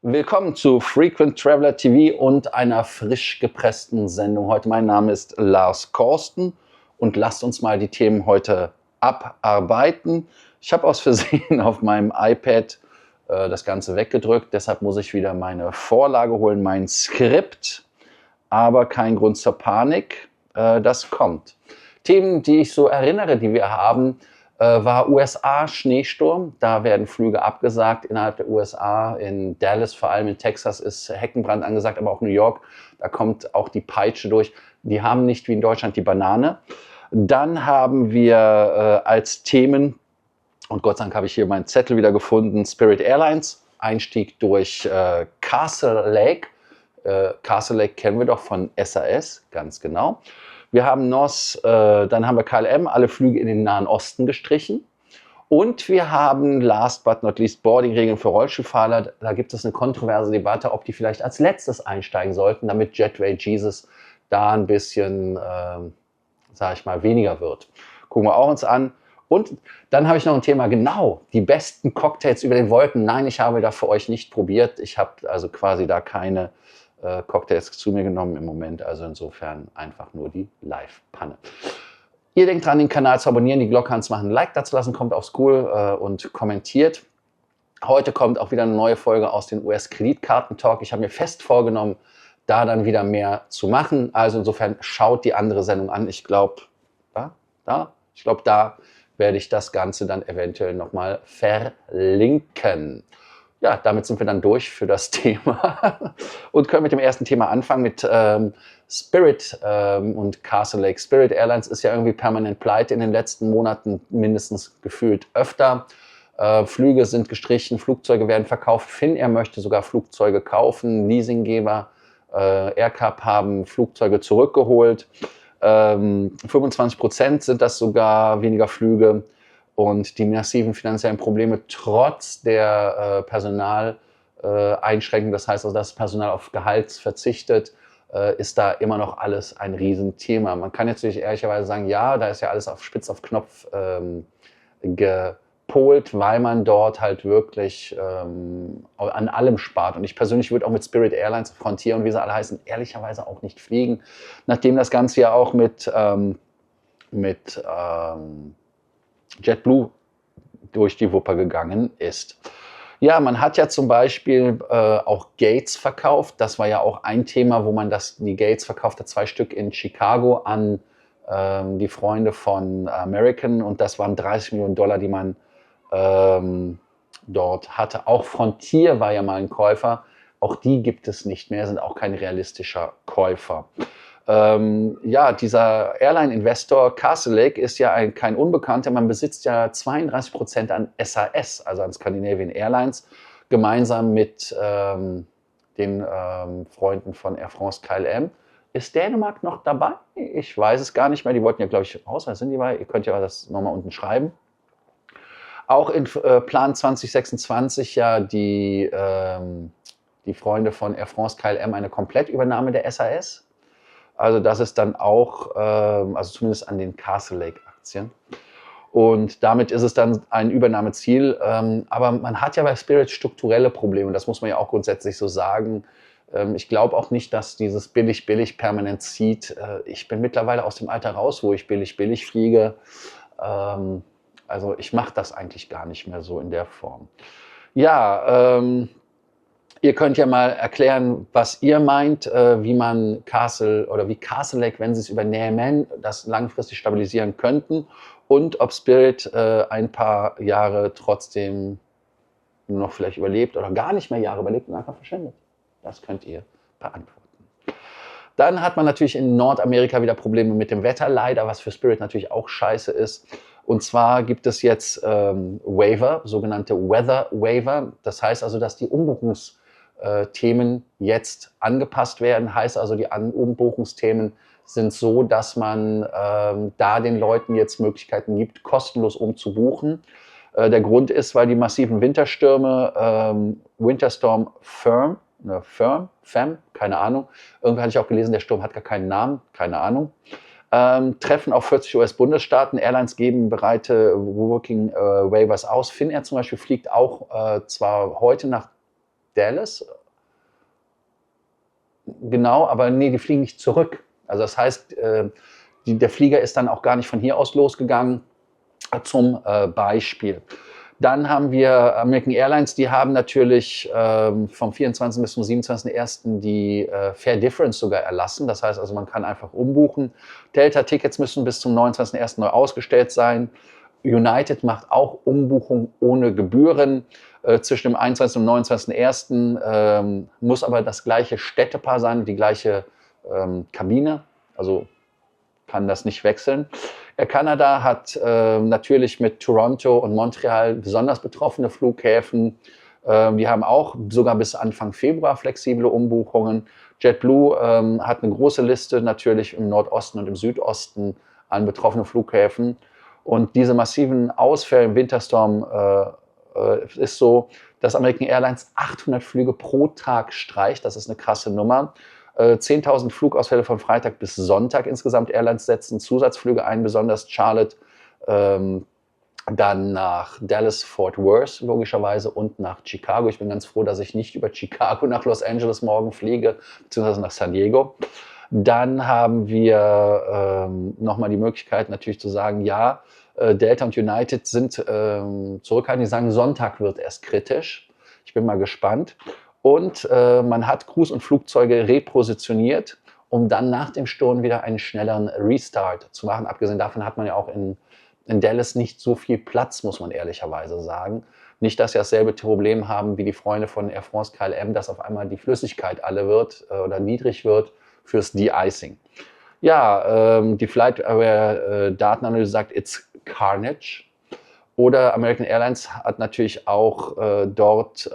Willkommen zu Frequent Traveler TV und einer frisch gepressten Sendung. Heute mein Name ist Lars Korsten und lasst uns mal die Themen heute abarbeiten. Ich habe aus Versehen auf meinem iPad das Ganze weggedrückt, deshalb muss ich wieder meine Vorlage holen, mein Skript. Aber kein Grund zur Panik, das kommt. Themen, die ich so erinnere, die wir haben, war USA Schneesturm. Da werden Flüge abgesagt innerhalb der USA. In Dallas, vor allem in Texas, ist Heckenbrand angesagt, aber auch New York. Da kommt auch die Peitsche durch. Die haben nicht wie in Deutschland die Banane. Dann haben wir als Themen, und Gott sei Dank habe ich hier meinen Zettel wieder gefunden, Spirit Airlines, Einstieg durch Castle Lake. Castle Lake kennen wir doch von SAS, ganz genau. Wir haben NOS, dann haben wir KLM, alle Flüge in den Nahen Osten gestrichen. Und wir haben, last but not least, Boardingregeln für Rollstuhlfahrer. Da gibt es eine kontroverse Debatte, ob die vielleicht als letztes einsteigen sollten, damit Jetway Jesus da ein bisschen, sage ich mal, weniger wird. Gucken wir auch uns an. Und dann habe ich noch ein Thema, genau, die besten Cocktails über den Wolken. Nein, ich habe da für euch nicht probiert. Ich habe also quasi da keine Cocktails zu mir genommen im Moment, also insofern einfach nur die Live-Panne. Ihr denkt dran, den Kanal zu abonnieren, die Glocke anzumachen, ein Like dazu lassen, kommt aufs School und kommentiert. Heute kommt auch wieder eine neue Folge aus den US-Kreditkarten-Talk. Ich habe mir fest vorgenommen, da dann wieder mehr zu machen. Also insofern schaut die andere Sendung an. Ich glaube, da werde ich das Ganze dann eventuell nochmal verlinken. Ja, damit sind wir dann durch für das Thema und können mit dem ersten Thema anfangen, mit Spirit und Castle Lake. Spirit Airlines ist ja irgendwie permanent pleite in den letzten Monaten, mindestens gefühlt öfter. Flüge sind gestrichen, Flugzeuge werden verkauft. Finnair möchte sogar Flugzeuge kaufen. Leasinggeber AirCap haben Flugzeuge zurückgeholt. 25% sind das sogar, weniger Flüge. Und die massiven finanziellen Probleme trotz der Personaleinschränkungen, das heißt also, dass das Personal auf Gehalt verzichtet, ist da immer noch alles ein Riesenthema. Man kann jetzt natürlich ehrlicherweise sagen, ja, da ist ja alles auf Spitz auf Knopf gepolt, weil man dort halt wirklich an allem spart. Und ich persönlich würde auch mit Spirit Airlines, Frontier und wie sie alle heißen, ehrlicherweise auch nicht fliegen, nachdem das Ganze ja auch mit JetBlue durch die Wupper gegangen ist. Ja, man hat ja zum Beispiel auch Gates verkauft. Das war ja auch ein Thema, wo man die Gates verkauft hat, 2 Stück in Chicago an die Freunde von American. Und das waren 30 Millionen Dollar, die man dort hatte. Auch Frontier war ja mal ein Käufer. Auch die gibt es nicht mehr, sind auch kein realistischer Käufer. Ja, dieser Airline-Investor Castle Lake ist ja kein Unbekannter. Man besitzt ja 32% an SAS, also an Scandinavian Airlines, gemeinsam mit den Freunden von Air France KLM. Ist Dänemark noch dabei? Ich weiß es gar nicht mehr. Die wollten ja, glaube ich, raus. Was sind die bei? Ihr könnt ja das nochmal unten schreiben. Auch in Plan 2026 ja die Freunde von Air France KLM eine Komplettübernahme der SAS. Also das ist dann auch, also zumindest an den Castle Lake Aktien. Und damit ist es dann ein Übernahmeziel. Aber man hat ja bei Spirit strukturelle Probleme. Das muss man ja auch grundsätzlich so sagen. Ich glaube auch nicht, dass dieses billig permanent zieht. Ich bin mittlerweile aus dem Alter raus, wo ich billig fliege. Also ich mache das eigentlich gar nicht mehr so in der Form. Ja, ihr könnt ja mal erklären, was ihr meint, wie man Castle Lake, wenn sie es übernehmen, das langfristig stabilisieren könnten und ob Spirit ein paar Jahre trotzdem nur noch vielleicht überlebt oder gar nicht mehr Jahre überlebt und einfach verschwindet. Das könnt ihr beantworten. Dann hat man natürlich in Nordamerika wieder Probleme mit dem Wetter, leider, was für Spirit natürlich auch scheiße ist. Und zwar gibt es jetzt Waiver, sogenannte Weather Waiver. Das heißt also, dass die Umbuchungsthemen jetzt angepasst werden. Heißt also, die Umbuchungsthemen sind so, dass man da den Leuten jetzt Möglichkeiten gibt, kostenlos umzubuchen. Der Grund ist, weil die massiven Winterstürme, Winterstorm Fem, keine Ahnung. Irgendwie hatte ich auch gelesen, der Sturm hat gar keinen Namen, keine Ahnung. Treffen auf 40 US-Bundesstaaten. Airlines geben bereite Working Waivers aus. Finnair zum Beispiel fliegt auch zwar heute nach Dallas. Genau, aber nee, die fliegen nicht zurück. Also das heißt, der Flieger ist dann auch gar nicht von hier aus losgegangen, zum Beispiel. Dann haben wir American Airlines, die haben natürlich vom 24. bis zum 27.01. die Fare Difference sogar erlassen. Das heißt also, man kann einfach umbuchen. Delta-Tickets müssen bis zum 29.01. neu ausgestellt sein. United macht auch Umbuchung ohne Gebühren. Zwischen dem 21. und 29.01. Muss aber das gleiche Städtepaar sein, die gleiche Kabine. Also kann das nicht wechseln. Air Canada hat natürlich mit Toronto und Montreal besonders betroffene Flughäfen. Die haben auch sogar bis Anfang Februar flexible Umbuchungen. JetBlue hat eine große Liste natürlich im Nordosten und im Südosten an betroffenen Flughäfen. Und diese massiven Ausfälle im Winterstorm ist so, dass American Airlines 800 Flüge pro Tag streicht. Das ist eine krasse Nummer. 10.000 Flugausfälle von Freitag bis Sonntag insgesamt. Airlines setzen Zusatzflüge ein, besonders Charlotte, dann nach Dallas, Fort Worth logischerweise und nach Chicago. Ich bin ganz froh, dass ich nicht über Chicago nach Los Angeles morgen fliege, beziehungsweise nach San Diego. Dann haben wir nochmal die Möglichkeit natürlich zu sagen, ja, Delta und United sind zurückhaltend. Die sagen, Sonntag wird erst kritisch. Ich bin mal gespannt. Und man hat Crews und Flugzeuge repositioniert, um dann nach dem Sturm wieder einen schnelleren Restart zu machen. Abgesehen davon hat man ja auch in Dallas nicht so viel Platz, muss man ehrlicherweise sagen. Nicht, dass sie dasselbe Problem haben wie die Freunde von Air France KLM, dass auf einmal die Flüssigkeit alle wird oder niedrig wird fürs De-Icing. Ja, die Flight-Aware-Datenanalyse sagt, it's carnage. Oder American Airlines hat natürlich auch dort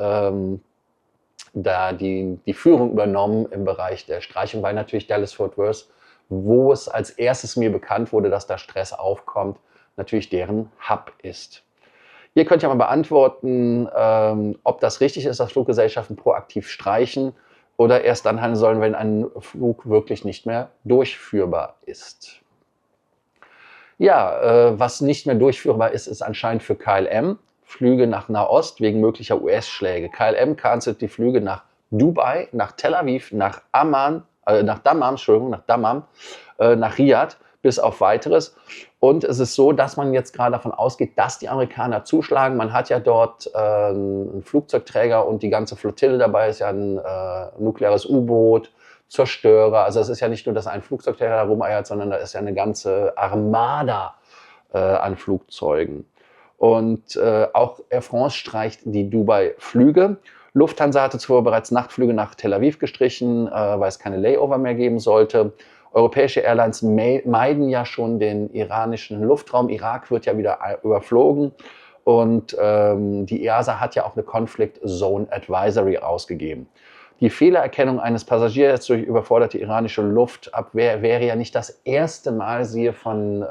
da die Führung übernommen im Bereich der Streichung, weil natürlich Dallas-Fort Worth, wo es als erstes mir bekannt wurde, dass da Stress aufkommt, natürlich deren Hub ist. Ihr könnt ja mal beantworten, ob das richtig ist, dass Fluggesellschaften proaktiv streichen oder erst dann handeln sollen, wenn ein Flug wirklich nicht mehr durchführbar ist. Ja, was nicht mehr durchführbar ist, ist anscheinend für KLM Flüge nach Nahost wegen möglicher US-Schläge. KLM cancelt die Flüge nach Dubai, nach Tel Aviv, nach Dammam, nach Riyadh, bis auf Weiteres. Und es ist so, dass man jetzt gerade davon ausgeht, dass die Amerikaner zuschlagen. Man hat ja dort einen Flugzeugträger und die ganze Flottille dabei, ist ja ein nukleares U-Boot, Zerstörer. Also es ist ja nicht nur, dass ein Flugzeugträger da rumeiert, sondern da ist ja eine ganze Armada an Flugzeugen. Und auch Air France streicht die Dubai-Flüge. Lufthansa hatte zuvor bereits Nachtflüge nach Tel Aviv gestrichen, weil es keine Layover mehr geben sollte. Europäische Airlines meiden ja schon den iranischen Luftraum. Irak wird ja wieder überflogen. Und die EASA hat ja auch eine Conflict Zone Advisory ausgegeben. Die Fehlererkennung eines Passagiers durch überforderte iranische Luftabwehr wäre ja nicht das erste Mal, siehe von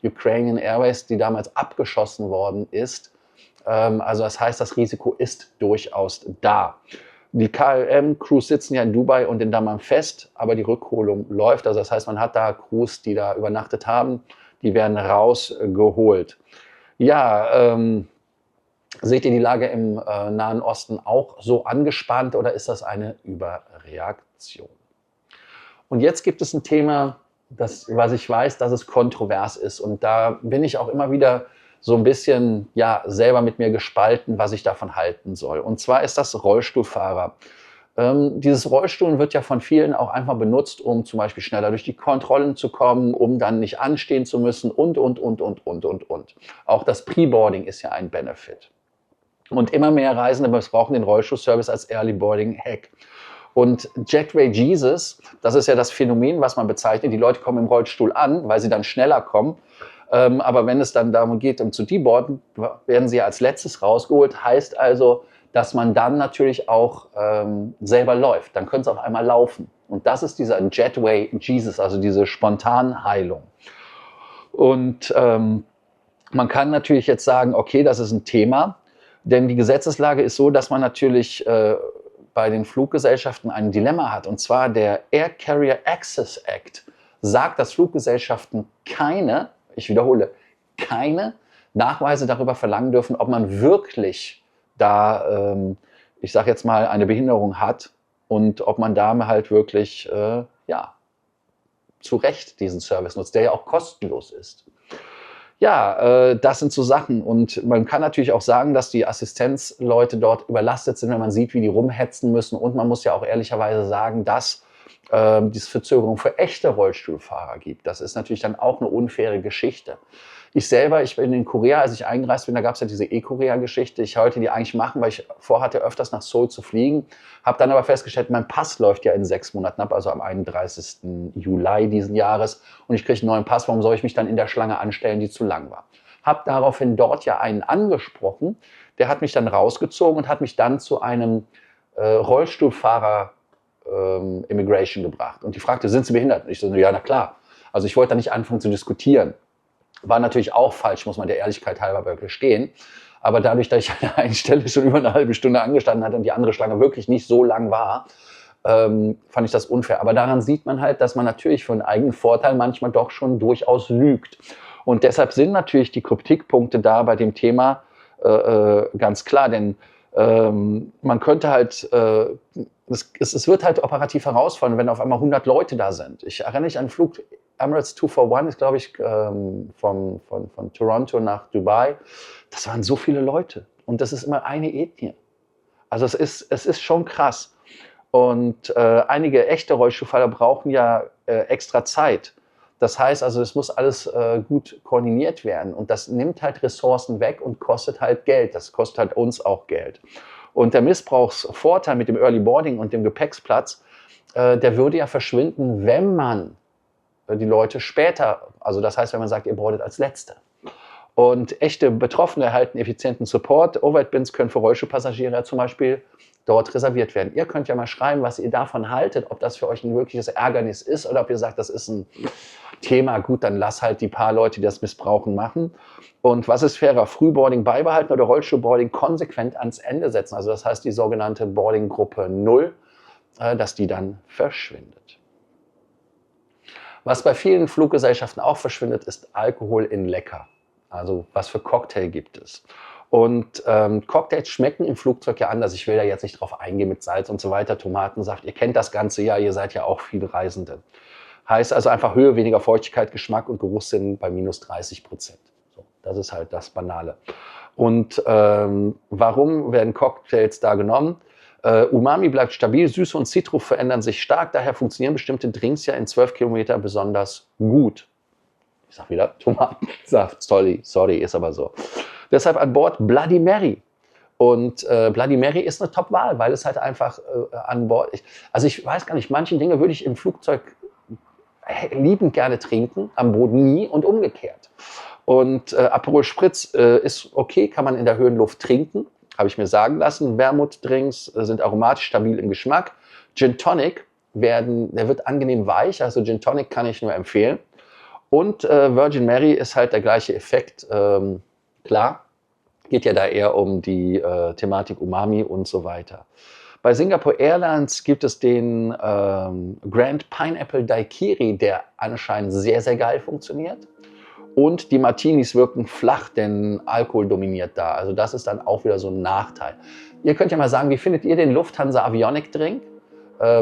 Ukrainian Airways, die damals abgeschossen worden ist. Also das heißt, das Risiko ist durchaus da. Die KLM-Crews sitzen ja in Dubai und in Dammam fest, aber die Rückholung läuft. Also das heißt, man hat da Crews, die da übernachtet haben, die werden rausgeholt. Ja, seht ihr die Lage im Nahen Osten auch so angespannt oder ist das eine Überreaktion? Und jetzt gibt es ein Thema, was ich weiß, dass es kontrovers ist. Und da bin ich auch immer wieder so ein bisschen ja, selber mit mir gespalten, was ich davon halten soll. Und zwar ist das Rollstuhlfahrer. Dieses Rollstuhl wird ja von vielen auch einfach benutzt, um zum Beispiel schneller durch die Kontrollen zu kommen, um dann nicht anstehen zu müssen und. Auch das Pre-Boarding ist ja ein Benefit. Und immer mehr Reisende missbrauchen den Rollstuhlservice als Early Boarding Hack. Und Jetway Jesus, das ist ja das Phänomen, was man bezeichnet. Die Leute kommen im Rollstuhl an, weil sie dann schneller kommen. Aber wenn es dann darum geht, um zu deboarden, werden sie als letztes rausgeholt. Heißt also, dass man dann natürlich auch selber läuft. Dann können sie auf einmal laufen. Und das ist dieser Jetway Jesus, also diese Spontanheilung. Und man kann natürlich jetzt sagen, okay, das ist ein Thema. Denn die Gesetzeslage ist so, dass man natürlich bei den Fluggesellschaften ein Dilemma hat. Und zwar der Air Carrier Access Act sagt, dass Fluggesellschaften keine, ich wiederhole, keine Nachweise darüber verlangen dürfen, ob man wirklich da ich sage jetzt mal, eine Behinderung hat und ob man da halt wirklich, zu Recht diesen Service nutzt, der ja auch kostenlos ist. Ja, das sind so Sachen. Und man kann natürlich auch sagen, dass die Assistenzleute dort überlastet sind, wenn man sieht, wie die rumhetzen müssen. Und man muss ja auch ehrlicherweise sagen, dass es Verzögerung für echte Rollstuhlfahrer gibt. Das ist natürlich dann auch eine unfaire Geschichte. Ich bin in Korea, als ich eingereist bin, da gab es ja diese E-Korea-Geschichte. Ich wollte die eigentlich machen, weil ich vorhatte, öfters nach Seoul zu fliegen. Habe dann aber festgestellt, mein Pass läuft ja in 6 Monaten ab, also am 31. Juli diesen Jahres. Und ich kriege einen neuen Pass. Warum soll ich mich dann in der Schlange anstellen, die zu lang war? Habe daraufhin dort ja einen angesprochen. Der hat mich dann rausgezogen und hat mich dann zu einem Rollstuhlfahrer Immigration gebracht. Und die fragte, sind Sie behindert? Und ich so, ja, na klar. Also ich wollte da nicht anfangen zu diskutieren. War natürlich auch falsch, muss man der Ehrlichkeit halber wirklich stehen. Aber dadurch, dass ich an der einen Stelle schon über eine halbe Stunde angestanden hatte und die andere Schlange wirklich nicht so lang war, fand ich das unfair. Aber daran sieht man halt, dass man natürlich für einen eigenen Vorteil manchmal doch schon durchaus lügt. Und deshalb sind natürlich die Kritikpunkte da bei dem Thema ganz klar. Denn man könnte halt, es wird halt operativ herausfordern, wenn auf einmal 100 Leute da sind. Ich erinnere mich an einen Flug, Emirates 241 ist, glaube ich, von Toronto nach Dubai. Das waren so viele Leute. Und das ist immer eine Ethnie. Also es ist schon krass. Und einige echte Rollstuhlfahrer brauchen ja extra Zeit. Das heißt also, es muss alles gut koordiniert werden. Und das nimmt halt Ressourcen weg und kostet halt Geld. Das kostet halt uns auch Geld. Und der Missbrauchsvorteil mit dem Early Boarding und dem Gepäcksplatz, der würde ja verschwinden, wenn man die Leute später, also das heißt, wenn man sagt, ihr boardet als Letzte. Und echte Betroffene erhalten effizienten Support. Overhead-Bins können für Rollstuhlpassagiere zum Beispiel dort reserviert werden. Ihr könnt ja mal schreiben, was ihr davon haltet, ob das für euch ein wirkliches Ärgernis ist oder ob ihr sagt, das ist ein Thema, gut, dann lass halt die paar Leute, die das missbrauchen, machen. Und was ist fairer? Frühboarding beibehalten oder Rollstuhlboarding konsequent ans Ende setzen? Also das heißt, die sogenannte Boarding-Gruppe 0, dass die dann verschwindet. Was bei vielen Fluggesellschaften auch verschwindet, ist Alkohol in Lecker. Also was für Cocktail gibt es? Und Cocktails schmecken im Flugzeug ja anders. Ich will da jetzt nicht drauf eingehen mit Salz und so weiter, Tomatensaft. Ihr kennt das Ganze ja, ihr seid ja auch viele Reisende. Heißt also einfach Höhe, weniger Feuchtigkeit, Geschmack und Geruchssinn bei minus 30%. So, das ist halt das Banale. Und warum werden Cocktails da genommen? Umami bleibt stabil, Süße und Zitrus verändern sich stark. Daher funktionieren bestimmte Drinks ja in 12 Kilometer besonders gut. Ich sag wieder Tomatensaft, sorry, ist aber so. Deshalb an Bord Bloody Mary. Und Bloody Mary ist eine Top-Wahl, weil es halt einfach an Bord ist. Also ich weiß gar nicht, manche Dinge würde ich im Flugzeug liebend gerne trinken, am Boden nie und umgekehrt. Und Aperol Spritz ist okay, kann man in der Höhenluft trinken, habe ich mir sagen lassen. Wermutdrinks sind aromatisch stabil im Geschmack. Gin Tonic der wird angenehm weich, also Gin Tonic kann ich nur empfehlen. Und Virgin Mary ist halt der gleiche Effekt, klar, geht ja da eher um die Thematik Umami und so weiter. Bei Singapore Airlines gibt es den Grand Pineapple Daiquiri, der anscheinend sehr, sehr geil funktioniert. Und die Martinis wirken flach, denn Alkohol dominiert da. Also das ist dann auch wieder so ein Nachteil. Ihr könnt ja mal sagen, wie findet ihr den Lufthansa Avionic Drink?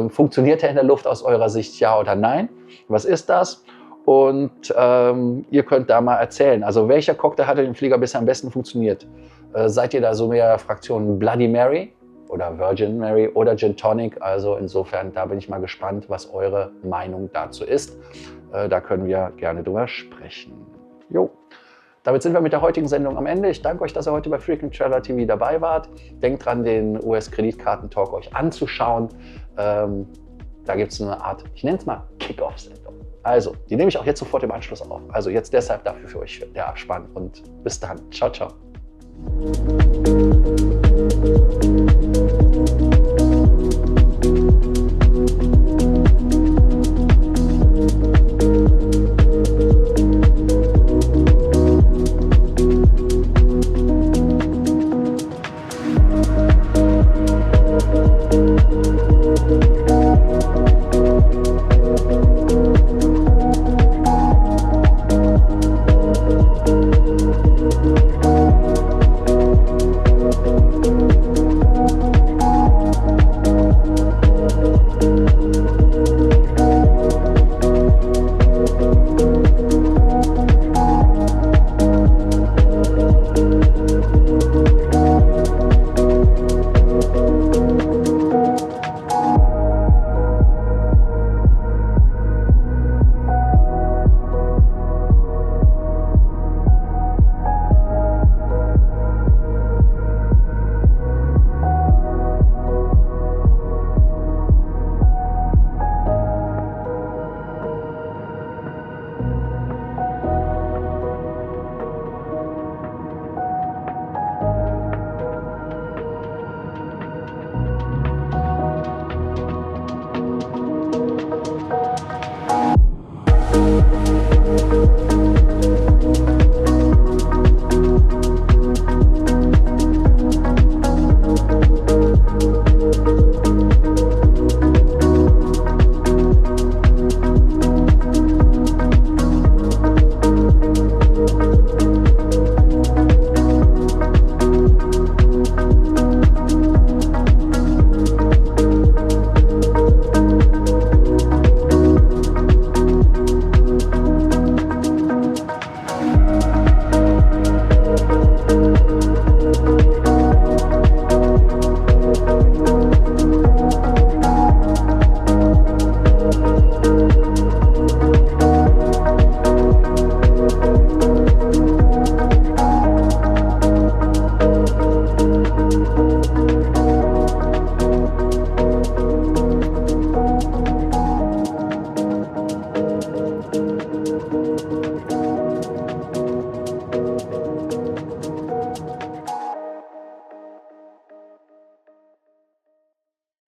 Funktioniert er in der Luft aus eurer Sicht, ja oder nein? Was ist das? Und ihr könnt da mal erzählen, also welcher Cocktail hat im Flieger bisher am besten funktioniert? Seid ihr da so mehr Fraktion Bloody Mary oder Virgin Mary oder Gin Tonic? Also insofern, da bin ich mal gespannt, was eure Meinung dazu ist. Da können wir gerne drüber sprechen. Jo. Damit sind wir mit der heutigen Sendung am Ende. Ich danke euch, dass ihr heute bei Frequent Traveler TV dabei wart. Denkt dran, den US-Kreditkarten-Talk euch anzuschauen. Da gibt es eine Art, ich nenne es mal Kick-Off-Sendung. Also, die nehme ich auch jetzt sofort im Anschluss auf. Also jetzt deshalb dafür für euch der Abspann und bis dann. Ciao, ciao.